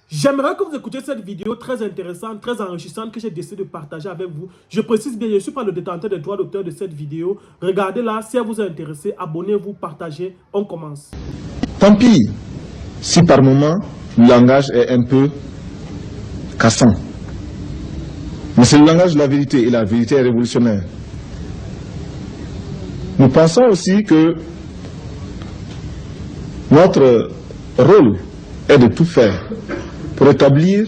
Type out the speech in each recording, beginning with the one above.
J'aimerais que vous écoutiez cette vidéo très intéressante, très enrichissante que j'ai décidé de partager avec vous. Je précise bien, je ne suis pas le détenteur des droits d'auteur de cette vidéo. Regardez-la, si elle vous a intéressé, abonnez-vous, partagez, on commence. Tant pis si par moment le langage est un peu cassant. Mais c'est le langage de la vérité et la vérité est révolutionnaire. Nous pensons aussi que notre rôle est de tout faire pour établir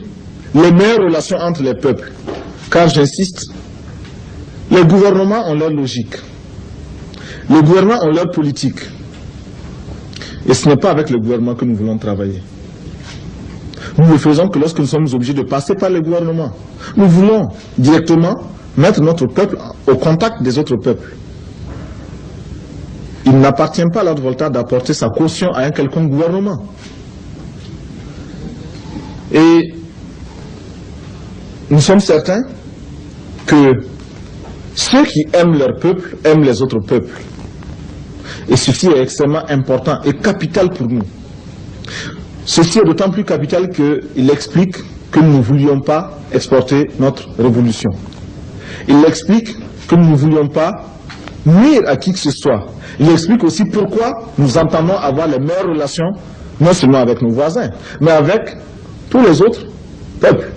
les meilleures relations entre les peuples. Car j'insiste, les gouvernements ont leur logique, les gouvernements ont leur politique. Et ce n'est pas avec le gouvernement que nous voulons travailler. Nous ne le faisons que lorsque nous sommes obligés de passer par le gouvernement. Nous voulons directement mettre notre peuple au contact des autres peuples. Il n'appartient pas à l'ordre Volta d'apporter sa caution à un quelconque gouvernement. Et nous sommes certains que ceux qui aiment leur peuple aiment les autres peuples. Et ceci est extrêmement important et capital pour nous. Ceci est d'autant plus capital qu'il explique que nous ne voulions pas exporter notre révolution. Il explique que nous ne voulions pas nuire à qui que ce soit. Il explique aussi pourquoi nous entendons avoir les meilleures relations, non seulement avec nos voisins, mais avec tous les autres peuples.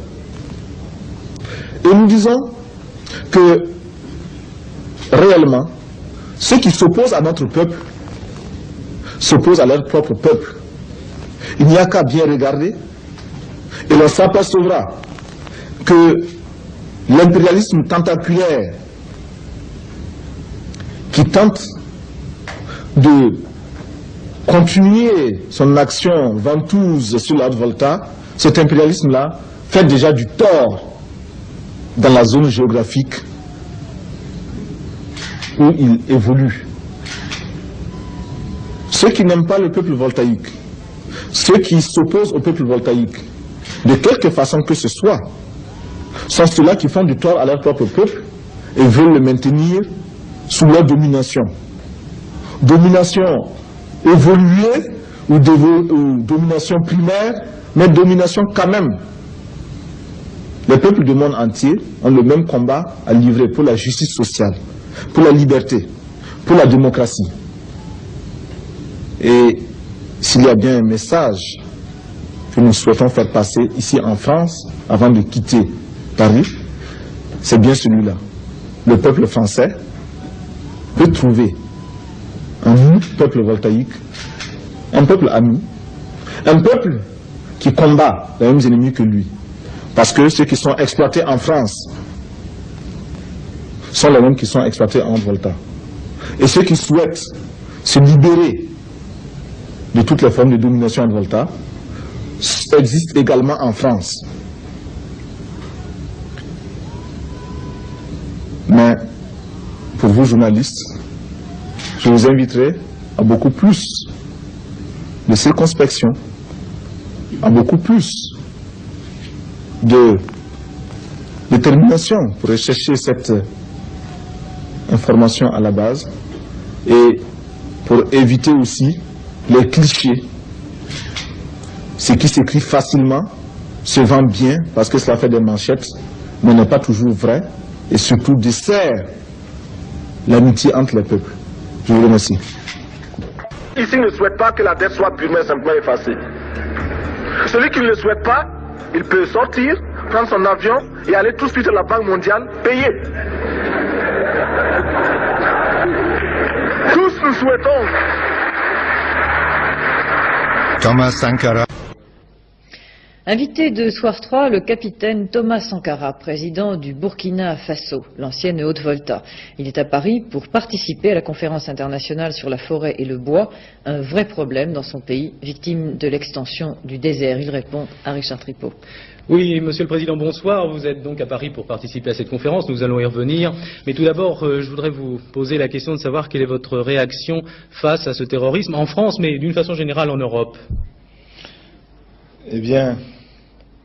Et nous disons que réellement, ceux qui s'opposent à notre peuple s'opposent à leur propre peuple. Il n'y a qu'à bien regarder et l'on s'apercevra que l'impérialisme tentaculaire qui tente de continuer son action ventouse sur la Haute-Volta, cet impérialisme-là fait déjà du tort dans la zone géographique où il évolue. Ceux qui n'aiment pas le peuple voltaïque, ceux qui s'opposent au peuple voltaïque, de quelque façon que ce soit, sont ceux-là qui font du tort à leur propre peuple et veulent le maintenir sous leur domination. Domination évoluée ou domination primaire, mais domination quand même. Les peuples du monde entier ont le même combat à livrer pour la justice sociale, pour la liberté, pour la démocratie. Et s'il y a bien un message que nous souhaitons faire passer ici en France, avant de quitter Paris, c'est bien celui-là. Le peuple français peut trouver en nous, peuple voltaïque, un peuple ami, un peuple qui combat les mêmes ennemis que lui. Parce que ceux qui sont exploités en France sont les mêmes qui sont exploités en Volta. Et ceux qui souhaitent se libérer de toutes les formes de domination en Volta existent également en France. Mais pour vous journalistes, je vous inviterai à beaucoup plus de circonspection, à beaucoup plus de détermination pour rechercher cette information à la base et pour éviter aussi les clichés. Ce qui s'écrit facilement se vend bien parce que cela fait des manchettes, mais n'est pas toujours vrai et surtout dessert l'amitié entre les peuples. Je vous remercie. Ici ne souhaite pas que la dette soit purement et simplement effacée. Celui qui ne le souhaite pas, il peut sortir, prendre son avion et aller tout de suite à la Banque mondiale payer. Tous nous souhaitons. Thomas Sankara. Invité de Soir 3, le capitaine Thomas Sankara, président du Burkina Faso, l'ancienne Haute-Volta. Il est à Paris pour participer à la conférence internationale sur la forêt et le bois, un vrai problème dans son pays, victime de l'extension du désert. Il répond à Richard Tripot. Oui, Monsieur le Président, bonsoir. Vous êtes donc à Paris pour participer à cette conférence. Nous allons y revenir. Mais tout d'abord, je voudrais vous poser la question de savoir quelle est votre réaction face à ce terrorisme en France, mais d'une façon générale en Europe. Eh bien,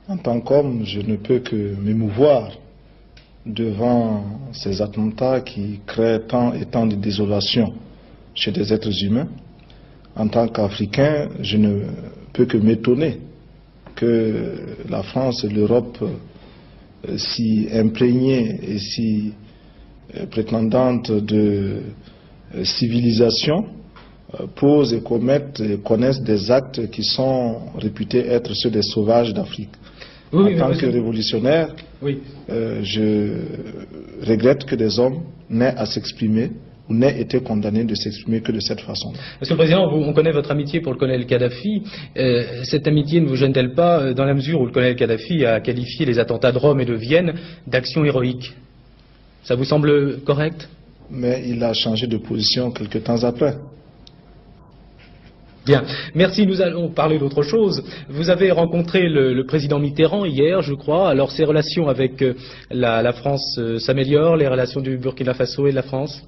en tant qu'homme, je ne peux que m'émouvoir devant ces attentats qui créent tant et tant de désolation chez des êtres humains. En tant qu'Africain, je ne peux que m'étonner que la France et l'Europe, si imprégnées et si prétendantes de civilisation, posent et commettent et connaissent des actes qui sont réputés être ceux des sauvages d'Afrique. Oui, en tant que révolutionnaire, oui. Je regrette que des hommes n'aient à s'exprimer ou n'aient été condamnés de s'exprimer que de cette façon. Monsieur le Président, on connaît votre amitié pour le colonel Kadhafi. Cette amitié ne vous gêne-t-elle pas dans la mesure où le colonel Kadhafi a qualifié les attentats de Rome et de Vienne d'actions héroïques? Ça vous semble correct? Mais il a changé de position quelque temps après. Bien, merci. Nous allons parler d'autre chose. Vous avez rencontré le président Mitterrand hier, je crois. Alors, ces relations avec la France s'améliorent, les relations du Burkina Faso et de la France?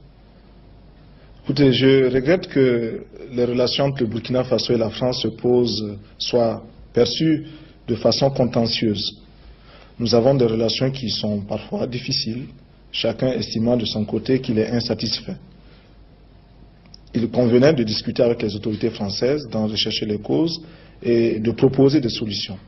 Écoutez, je regrette que les relations entre le Burkina Faso et la France soient perçues de façon contentieuse. Nous avons des relations qui sont parfois difficiles, chacun estimant de son côté qu'il est insatisfait. Il convenait de discuter avec les autorités françaises, d'en rechercher les causes et de proposer des solutions.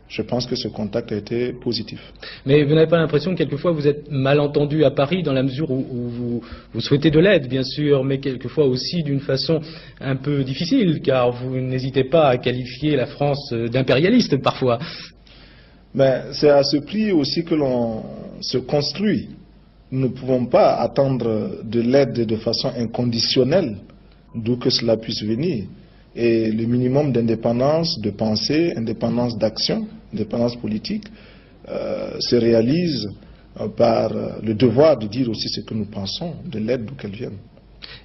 Je pense que ce contact a été positif. Mais vous n'avez pas l'impression que quelquefois vous êtes mal entendu à Paris dans la mesure où vous souhaitez de l'aide, bien sûr, mais quelquefois aussi d'une façon un peu difficile, car vous n'hésitez pas à qualifier la France d'impérialiste parfois. Mais c'est à ce prix aussi que l'on se construit. Nous ne pouvons pas attendre de l'aide de façon inconditionnelle, d'où que cela puisse venir. Et le minimum d'indépendance de pensée, indépendance d'action, indépendance politique, se réalise par le devoir de dire aussi ce que nous pensons de l'aide d'où qu'elle vienne.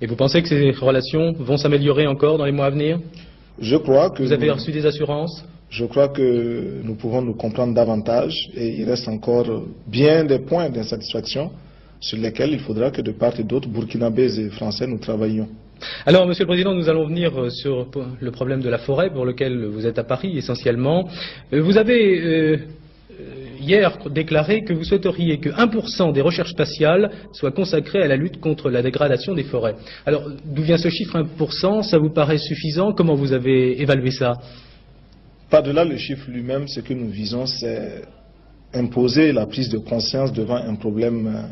Et vous pensez que ces relations vont s'améliorer encore dans les mois à venir? Je crois que... Vous avez reçu des assurances? Je crois que nous pouvons nous comprendre davantage et il reste encore bien des points d'insatisfaction sur lesquels il faudra que de part et d'autre, burkinabés et français, nous travaillions. Alors, Monsieur le Président, nous allons venir sur le problème de la forêt pour lequel vous êtes à Paris essentiellement. Vous avez hier déclaré que vous souhaiteriez que 1% des recherches spatiales soient consacrées à la lutte contre la dégradation des forêts. Alors, d'où vient ce chiffre 1%? Ça vous paraît suffisant? Comment vous avez évalué ça? Par-delà le chiffre lui-même, ce que nous visons, c'est imposer la prise de conscience devant un problème,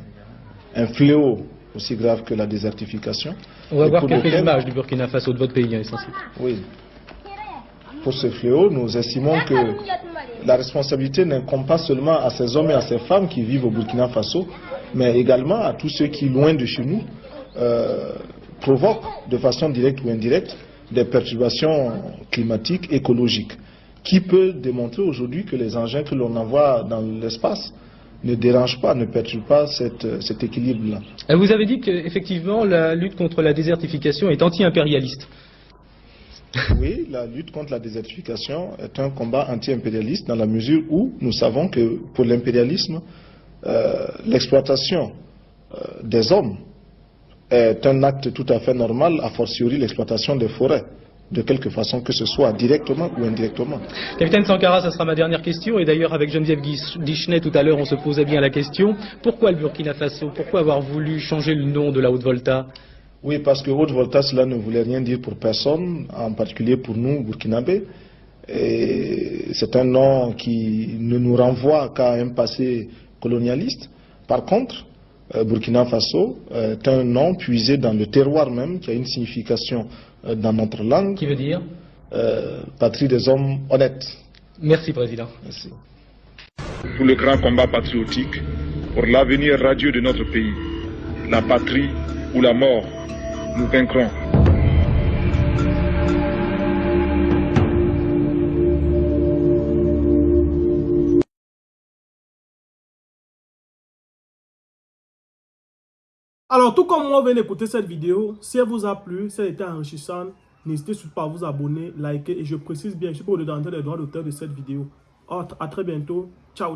un fléau aussi grave que la désertification. On va voir quelques images du Burkina Faso, de votre pays, essentiellement. Oui. Pour ce fléau, nous estimons que la responsabilité n'incombe pas seulement à ces hommes et à ces femmes qui vivent au Burkina Faso, mais également à tous ceux qui, loin de chez nous, provoquent de façon directe ou indirecte des perturbations climatiques, écologiques. Qui peut démontrer aujourd'hui que les engins que l'on envoie dans l'espace ne dérangent pas, ne perturbent pas cet équilibre-là? Vous avez dit qu'effectivement la lutte contre la désertification est anti-impérialiste. Oui, la lutte contre la désertification est un combat anti-impérialiste dans la mesure où nous savons que pour l'impérialisme, l'exploitation des hommes est un acte tout à fait normal, a fortiori l'exploitation des forêts, de quelque façon que ce soit, directement ou indirectement. Capitaine Sankara, ça sera ma dernière question, et d'ailleurs avec Geneviève Guichenet tout à l'heure on se posait bien la question, pourquoi le Burkina Faso? Pourquoi avoir voulu changer le nom de la Haute-Volta? Oui, parce que Haute-Volta, cela ne voulait rien dire pour personne, en particulier pour nous, burkinabés. Et c'est un nom qui ne nous renvoie qu'à un passé colonialiste. Par contre, Burkina Faso est un nom puisé dans le terroir même, qui a une signification dans notre langue. Qui veut dire patrie des hommes honnêtes. Merci, Président. Merci. Pour le grand combat patriotique, pour l'avenir radieux de notre pays, la patrie ou la mort, nous vaincrons. Alors, tout comme moi, venez écouter cette vidéo. Si elle vous a plu, si elle était enrichissante, n'hésitez surtout pas à vous abonner, liker. Et je précise bien, je suis pour le détenteur des droits d'auteur de cette vidéo. À très bientôt. Ciao.